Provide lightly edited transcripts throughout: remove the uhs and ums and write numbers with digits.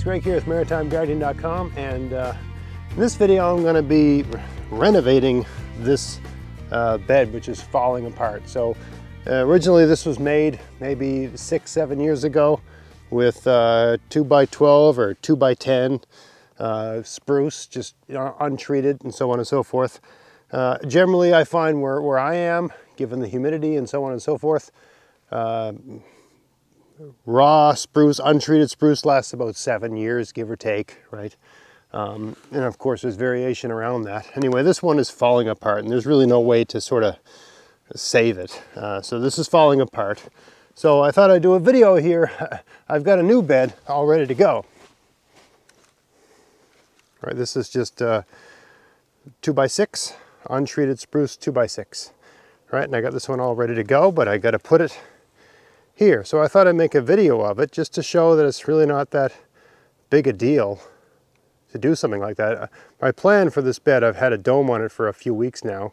Greg here with MaritimeGardening.com, and in this video I'm going to be renovating this bed, which is falling apart. So originally this was made maybe 6-7 years ago with 2x12 or 2x10 spruce, just untreated and so on and so forth. Generally I find where I am, given the humidity and so on and so forth, raw spruce, untreated spruce lasts about 7 years, give or take, right? And of course there's variation around that. Anyway, this one is falling apart and there's really no way to sort of save it. So this is falling apart. So I thought I'd do a video here. I've got a new bed all ready to go. All right, this is just 2x6, untreated spruce 2x6. All right, and I got this one all ready to go, but I got to put it here. So I thought I'd make a video of it just to show that it's really not that big a deal to do something like that. My plan for this bed, I've had a dome on it for a few weeks now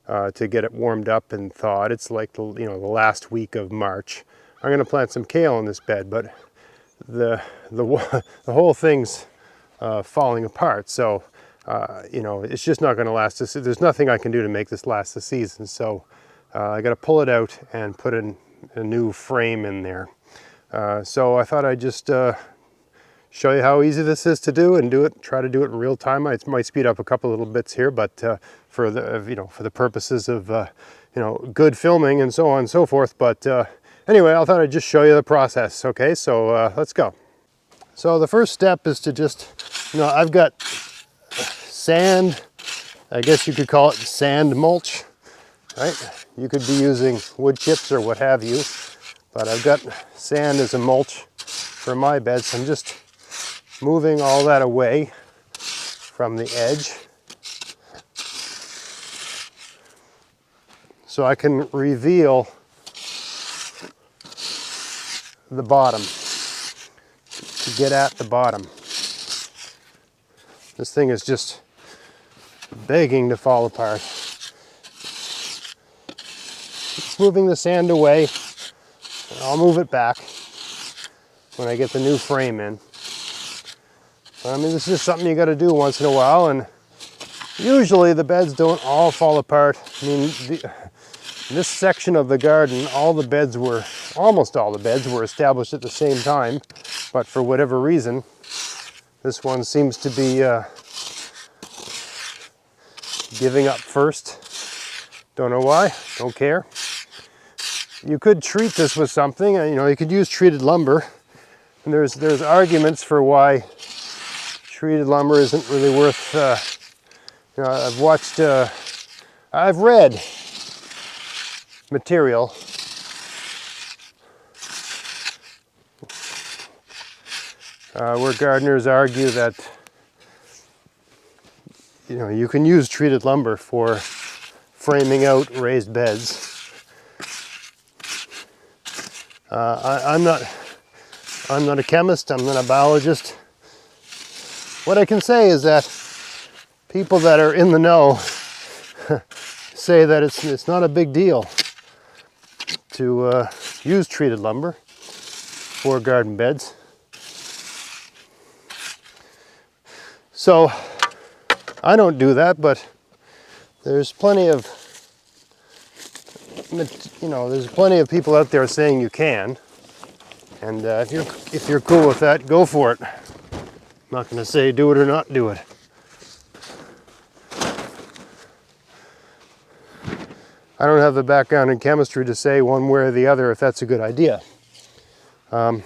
to get it warmed up and thawed. It's like the last week of March. I'm going to plant some kale in this bed, but the whole thing's falling apart. So it's just not going to last. There's nothing I can do to make this last the season. So I got to pull it out and put in a new frame in there. So I thought I'd just show you how easy this is to do and try to do it in real time. I might speed up a couple little bits here, but for the purposes of good filming and so on and so forth. But anyway, I thought I'd just show you the process. Okay, so let's go. So the first step is to just, I've got sand, I guess you could call it sand mulch, right? You could be using wood chips or what have you, but I've got sand as a mulch for my bed, so I'm just moving all that away from the edge so I can reveal the bottom, to get at the bottom. This thing is just begging to fall apart. Just moving the sand away. I'll move it back when I get the new frame in. I mean, this is something you got to do once in a while, and usually the beds don't all fall apart. I mean, this section of the garden, almost all the beds were established at the same time, but for whatever reason, this one seems to be giving up first. Don't know why, don't care. You could treat this with something, you could use treated lumber, and there's arguments for why treated lumber isn't really worth, I've read material where gardeners argue that you can use treated lumber for framing out raised beds. I'm not a chemist, I'm not a biologist. What I can say is that people that are in the know say that it's not a big deal to use treated lumber for garden beds. So I don't do that, but there's plenty of people out there saying you can, and if you're cool with that, go for it. I'm not going to say do it or not do it. I don't have the background in chemistry to say one way or the other if that's a good idea. And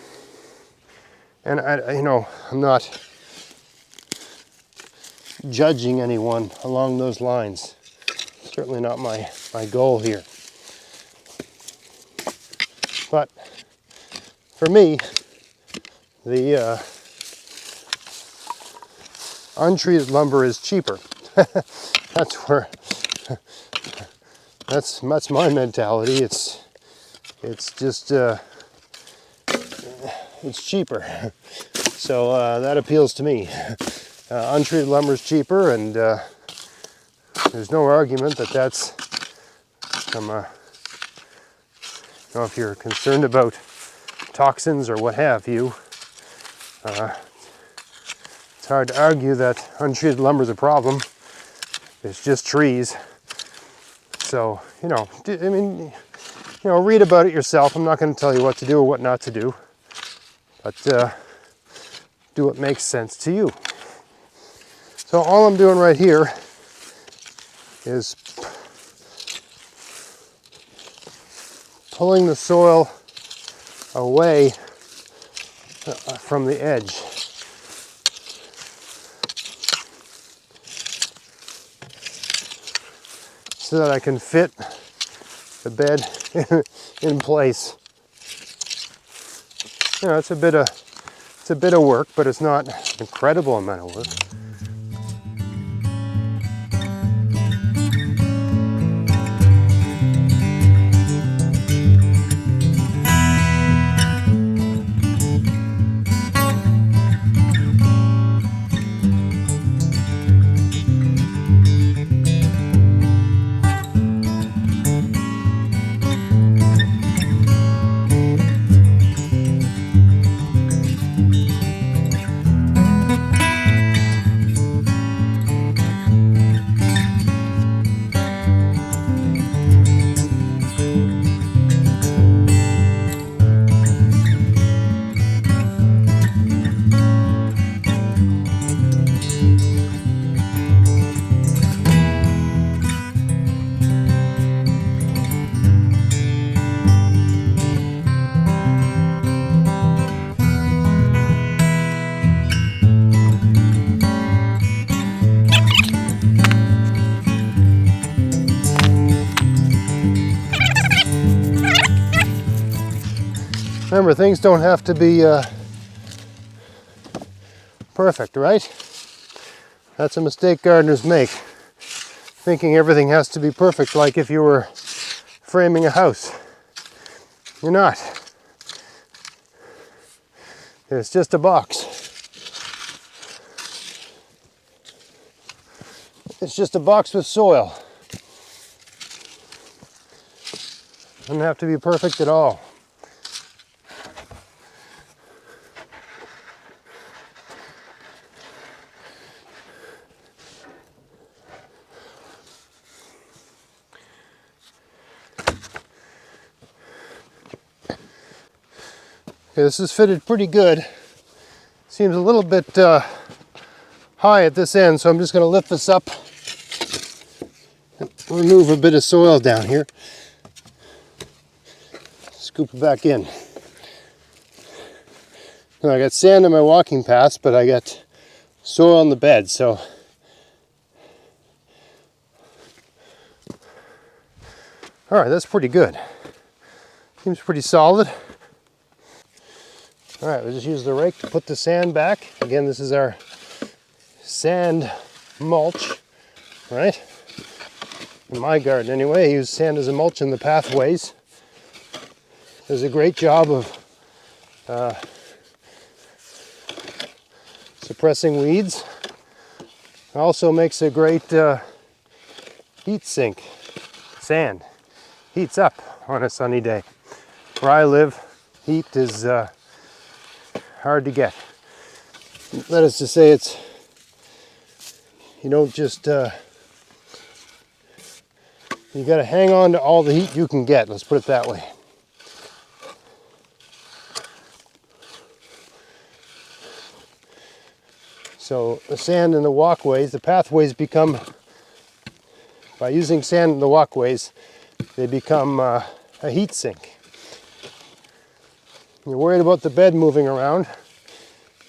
I'm not judging anyone along those lines. Certainly not my goal here. But for me, the untreated lumber is cheaper. That's my mentality. It's just it's cheaper. So that appeals to me. Untreated lumber is cheaper, and there's no argument that that's from if you're concerned about toxins or what have you, It's hard to argue that untreated lumber is a problem. It's just trees. So, you know, I mean, you know, read about it yourself. I'm not going to tell you what to do or what not to do, but do what makes sense to you. So all I'm doing right here is pulling the soil away from the edge. So that I can fit the bed in place. You know, it's a bit of work, but it's not an incredible amount of work. Remember, things don't have to be perfect, right? That's a mistake gardeners make, thinking everything has to be perfect, like if you were framing a house. You're not. It's just a box. It's just a box with soil. Doesn't have to be perfect at all. Okay, this is fitted pretty good. Seems a little bit high at this end, so I'm just going to lift this up and remove a bit of soil down here. Scoop it back in. Now, I got sand in my walking paths, but I got soil on the bed, so all right, that's pretty good. Seems pretty solid. All right, we'll just use the rake to put the sand back. Again, this is our sand mulch, right? In my garden anyway, I use sand as a mulch in the pathways. Does a great job of suppressing weeds. Also makes a great heat sink. Sand heats up on a sunny day. Where I live, heat is hard to get. That is to say, it's, you don't just you got to hang on to all the heat you can get, let's put it that way. So the sand in the walkways, the pathways become, by using sand in the walkways, they become a heat sink. You're worried about the bed moving around,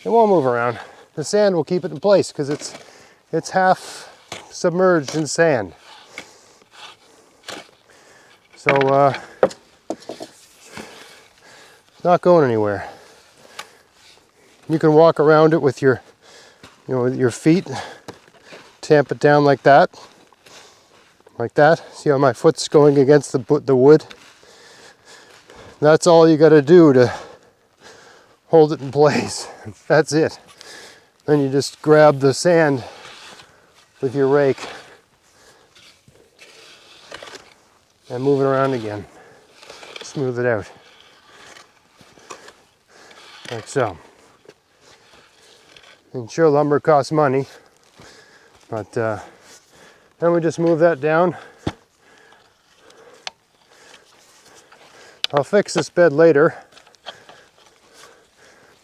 it won't move around. The sand will keep it in place because it's half submerged in sand. So it's not going anywhere. You can walk around it with your, you know, with your feet, tamp it down like that. Like that. See how my foot's going against the wood? That's all you got to do to hold it in place. That's it. Then you just grab the sand with your rake and move it around again. Smooth it out. Like so. And sure, lumber costs money, but then we just move that down. I'll fix this bed later,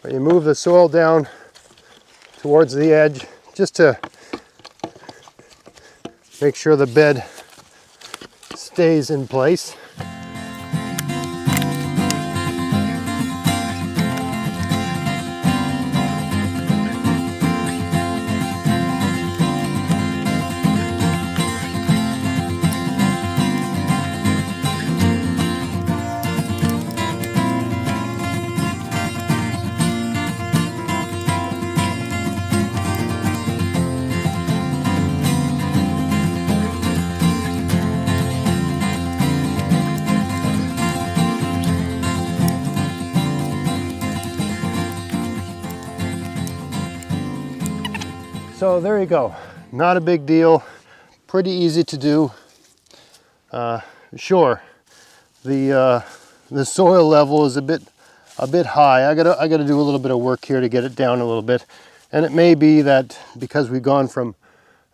but you move the soil down towards the edge just to make sure the bed stays in place. So there you go. Not a big deal. Pretty easy to do. Sure, the soil level is a bit high. I gotta do a little bit of work here to get it down a little bit. And it may be that because we've gone from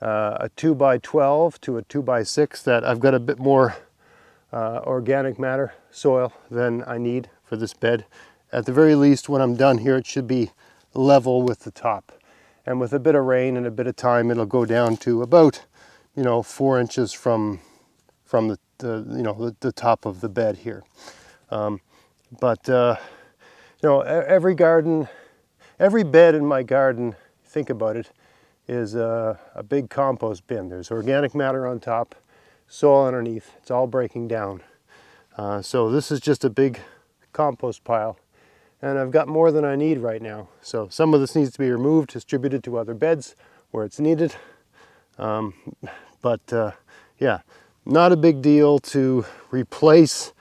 a 2x12 to a 2x6 that I've got a bit more organic matter soil than I need for this bed. At the very least, when I'm done here, it should be level with the top. And with a bit of rain and a bit of time, it'll go down to about, 4 inches from the top of the bed here. Every bed in my garden, think about it, is a big compost bin. There's organic matter on top, soil underneath. It's all breaking down. So this is just a big compost pile. And I've got more than I need right now. So some of this needs to be removed, distributed to other beds where it's needed. Yeah, not a big deal to replace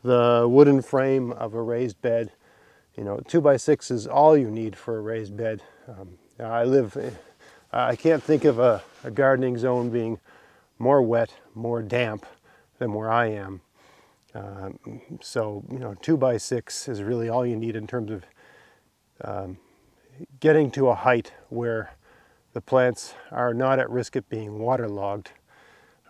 the wooden frame of a raised bed. 2x6 is all you need for a raised bed. I can't think of a gardening zone being more wet, more damp than where I am. 2x6 is really all you need in terms of getting to a height where the plants are not at risk of being waterlogged.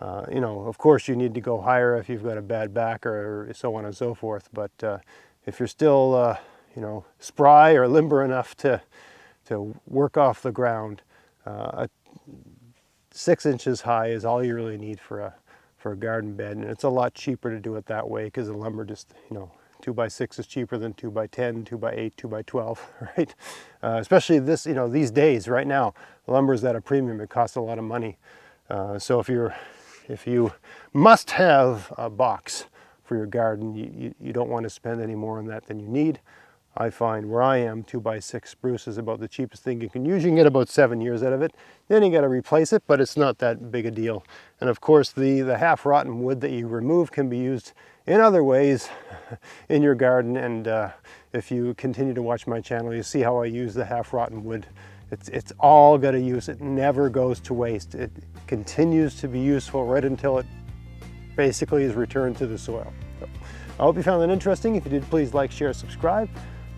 Of course you need to go higher if you've got a bad back or so on and so forth, but if you're still spry or limber enough to work off the ground, 6 inches high is all you really need for a garden bed, and it's a lot cheaper to do it that way because the lumber just 2x6 is cheaper than 2x10, 2x8, 2x12, right? Especially these days. Right now, lumber is at a premium. It costs a lot of money. So if you must have a box for your garden, you don't want to spend any more on that than you need. I find where I am, 2x6 spruce is about the cheapest thing you can use. You can get about 7 years out of it. Then you got to replace it, but it's not that big a deal. And of course, the half rotten wood that you remove can be used in other ways in your garden. And if you continue to watch my channel, you see how I use the half rotten wood. It's all got a use. It never goes to waste. It continues to be useful right until it basically is returned to the soil. So, I hope you found that interesting. If you did, please like, share, subscribe.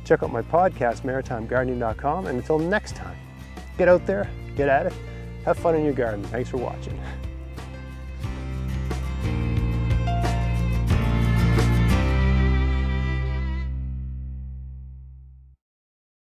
Check out my podcast, maritimegardening.com. And until next time, get out there, get at it, have fun in your garden. Thanks for watching.